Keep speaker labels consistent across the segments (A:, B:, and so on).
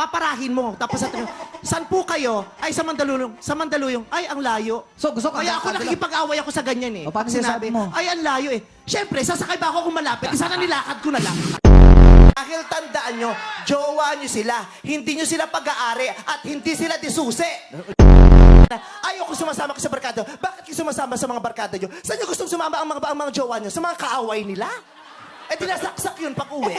A: Paparahin mo. Tapos sabi mo, saan po kayo? Ay, sa Mandaluyong. Sa Mandaluyong. Ay, ang layo.
B: So, gusto ka
A: Kaya ako nakikipag-away ako sa ganyan eh.
B: O, paano
A: Pag sinabi,
B: sinasabi mo?
A: ay, ang layo eh. Siyempre, sasakay ba ako kung malapit? Sana nilakad ko na lang. Dahil tandaan nyo, jowa nyo sila. Hindi nyo sila pag-aari at hindi sila disuse. Ayoko sumasama ka sa barkada. Bakit kayo sumasama sa mga barkada nyo? Saan nyo gustong sumama ang mga jowa nyo? Sa mga kaaway nila? Eh, dinasaksak yun pag-uwi.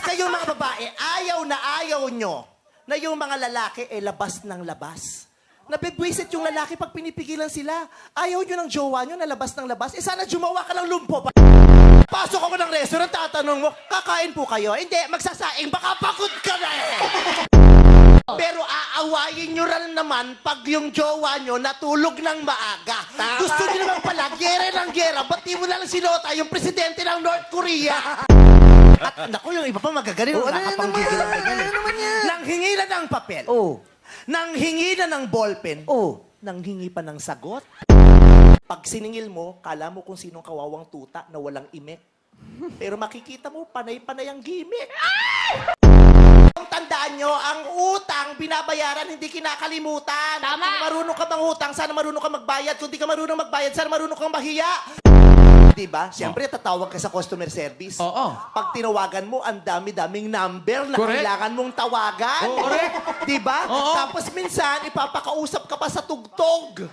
A: Kayo mga babae, ayaw na ayaw nyo na yung mga lalaki labas ng labas. Nabibwisit yung lalaki pag pinipigilan sila. Ayaw nyo ng jowa nyo na labas ng labas. Sana jumawa ka ng lumpo. Pasok ako ng restaurant, tatanong mo, kakain po kayo? Hindi, magsasaing, baka pagod ka na eh. Pero aawayin nyo rin naman pag yung jowa nyo natulog ng maaga. Gusto nyo naman pala, gyere ng gyera, ba't di mo na lang sinota yung presidente ng North Korea? At naku, yung iba pa magagaling, nakakapanggigil ang ganyan. Nanghingi na ng papel. Nanghingi na ng ballpen. Nanghingi pa ng sagot. Pag siningil mo, kala mo kung sinong kawawang tuta na walang imek. Pero makikita mo, panay-panay ang gimmick. Tandaan nyo, ang utang, binabayaran, hindi kinakalimutan.
C: Tama.
A: Kung marunong ka bang utang, sana marunong ka magbayad. Kung di ka marunong magbayad, sana marunong kang mahiya. Diba? Siyempre, tatawag ka sa customer service.
B: Oo.
A: Pag tinawagan mo, ang dami-daming number na
B: Correct.
A: kailangan mong tawagan.
B: Oo, correct.
A: Diba?
B: Oo.
A: Tapos minsan, ipapakausap ka pa sa tugtog.